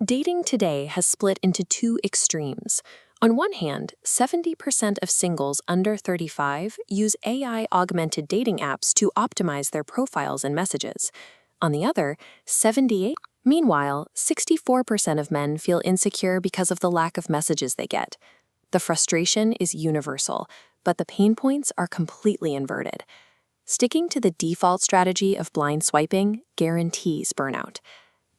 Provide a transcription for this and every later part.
Dating today has split into two extremes. On one hand, 70% of singles under 35 use AI-augmented dating apps to optimize their profiles and messages. On the other, 78. Meanwhile, 64% of men feel insecure because of the lack of messages they get. The frustration is universal, but the pain points are completely inverted. Sticking to the default strategy of blind swiping guarantees burnout.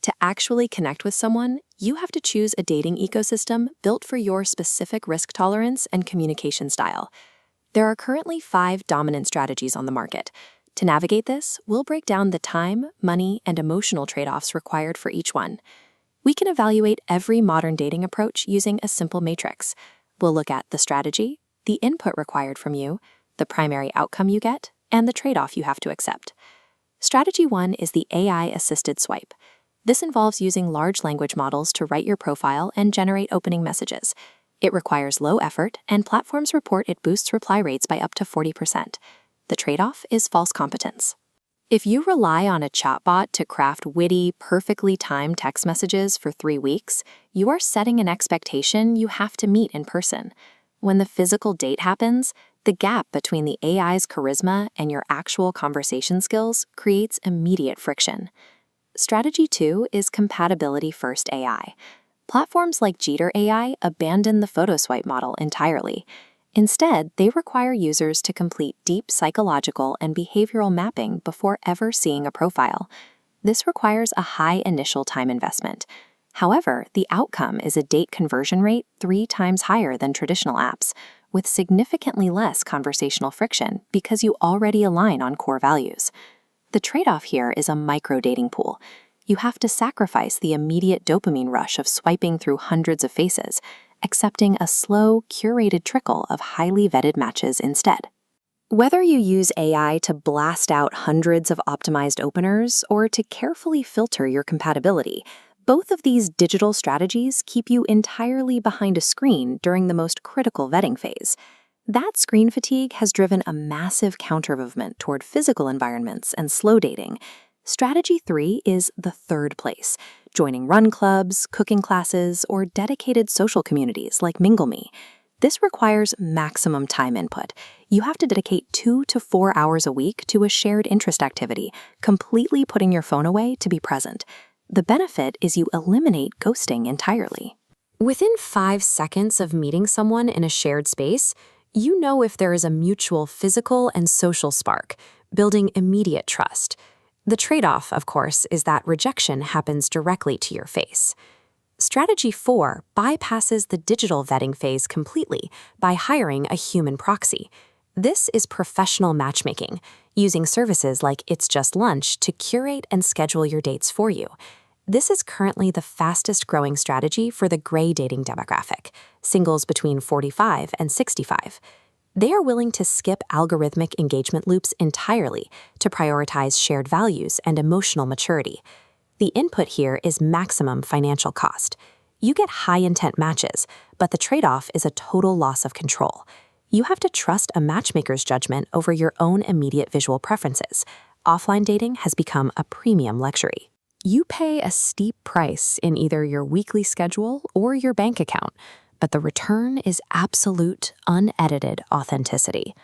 To actually connect with someone, you have to choose a dating ecosystem built for your specific risk tolerance and communication style. There are currently 5 dominant strategies on the market. To navigate this, we'll break down the time, money, and emotional trade-offs required for each one. We can evaluate every modern dating approach using a simple matrix. We'll look at the strategy, the input required from you, the primary outcome you get, and the trade-off you have to accept. Strategy 1 is the AI-assisted swipe. This involves using large language models to write your profile and generate opening messages. It requires low effort, and platforms report it boosts reply rates by up to 40%. The trade-off is false competence. If you rely on a chatbot to craft witty, perfectly timed text messages for 3 weeks, you are setting an expectation you have to meet in person. When the physical date happens, the gap between the AI's charisma and your actual conversation skills creates immediate friction. Strategy 2 is compatibility first AI. Platforms like Jeter AI abandon the photo swipe model entirely. Instead, they require users to complete deep psychological and behavioral mapping before ever seeing a profile. This requires a high initial time investment. However, the outcome is a date conversion rate 3 times higher than traditional apps, with significantly less conversational friction because you already align on core values. The trade-off here is a micro-dating pool. You have to sacrifice the immediate dopamine rush of swiping through hundreds of faces, accepting a slow, curated trickle of highly vetted matches instead. Whether you use AI to blast out hundreds of optimized openers or to carefully filter your compatibility, both of these digital strategies keep you entirely behind a screen during the most critical vetting phase. That screen fatigue has driven a massive counter-movement toward physical environments and slow dating. Strategy 3 is the third place, joining run clubs, cooking classes, or dedicated social communities like MingleMe. This requires maximum time input. You have to dedicate 2 to 4 hours a week to a shared interest activity, completely putting your phone away to be present. The benefit is you eliminate ghosting entirely. Within 5 seconds of meeting someone in a shared space, you know if there is a mutual physical and social spark, building immediate trust. The trade-off, of course, is that rejection happens directly to your face. Strategy 4 bypasses the digital vetting phase completely by hiring a human proxy. This is professional matchmaking, using services like It's Just Lunch to curate and schedule your dates for you. This is currently the fastest growing strategy for the gray dating demographic, singles between 45 and 65. They are willing to skip algorithmic engagement loops entirely to prioritize shared values and emotional maturity. The input here is maximum financial cost. You get high-intent matches, but the trade-off is a total loss of control. You have to trust a matchmaker's judgment over your own immediate visual preferences. Offline dating has become a premium luxury. You pay a steep price in either your weekly schedule or your bank account, but the return is absolute, unedited authenticity.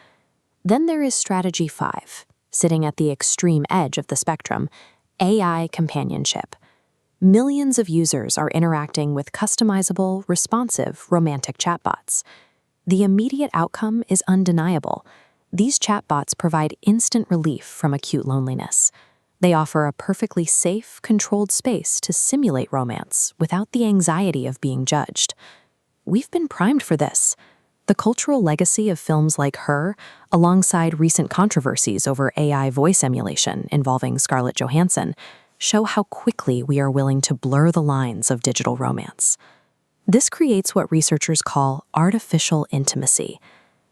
Then there is strategy 5, sitting at the extreme edge of the spectrum, AI companionship. Millions of users are interacting with customizable, responsive, romantic chatbots. The immediate outcome is undeniable. These chatbots provide instant relief from acute loneliness. They offer a perfectly safe, controlled space to simulate romance without the anxiety of being judged. We've been primed for this. The cultural legacy of films like Her, alongside recent controversies over AI voice emulation involving Scarlett Johansson, show how quickly we are willing to blur the lines of digital romance. This creates what researchers call artificial intimacy.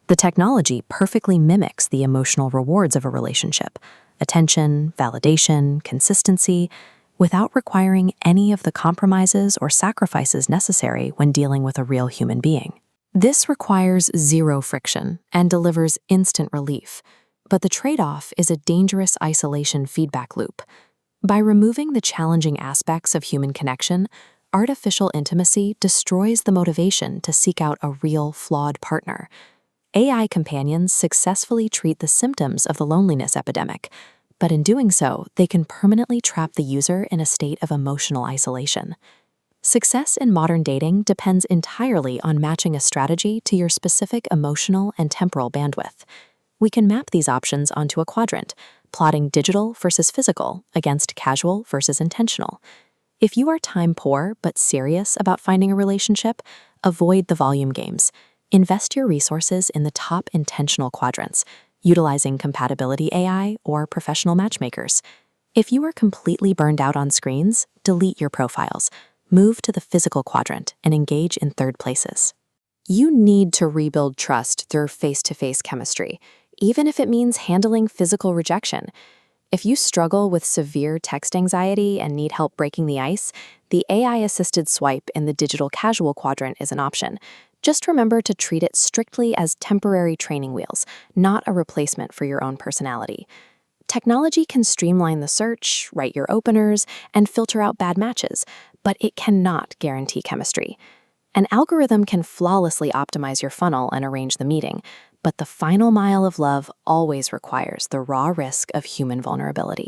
The technology perfectly mimics the emotional rewards of a relationship: attention, validation, consistency, without requiring any of the compromises or sacrifices necessary when dealing with a real human being. This requires zero friction and delivers instant relief, but the trade-off is a dangerous isolation feedback loop. By removing the challenging aspects of human connection, Artificial intimacy destroys the motivation to seek out a real, flawed partner. AI companions successfully treat the symptoms of the loneliness epidemic, but in doing so, they can permanently trap the user in a state of emotional isolation. Success in modern dating depends entirely on matching a strategy to your specific emotional and temporal bandwidth. We can map these options onto a quadrant, plotting digital versus physical against casual versus intentional. If you are time poor but serious about finding a relationship, avoid the volume games. Invest your resources in the top intentional quadrants, utilizing Compatibility AI or professional matchmakers. If you are completely burned out on screens, delete your profiles. Move to the physical quadrant and engage in third places. You need to rebuild trust through face-to-face chemistry, even if it means handling physical rejection. If you struggle with severe text anxiety and need help breaking the ice, the AI-assisted swipe in the digital casual quadrant is an option. Just remember to treat it strictly as temporary training wheels, not a replacement for your own personality. Technology can streamline the search, write your openers, and filter out bad matches, but it cannot guarantee chemistry. An algorithm can flawlessly optimize your funnel and arrange the meeting, but the final mile of love always requires the raw risk of human vulnerability.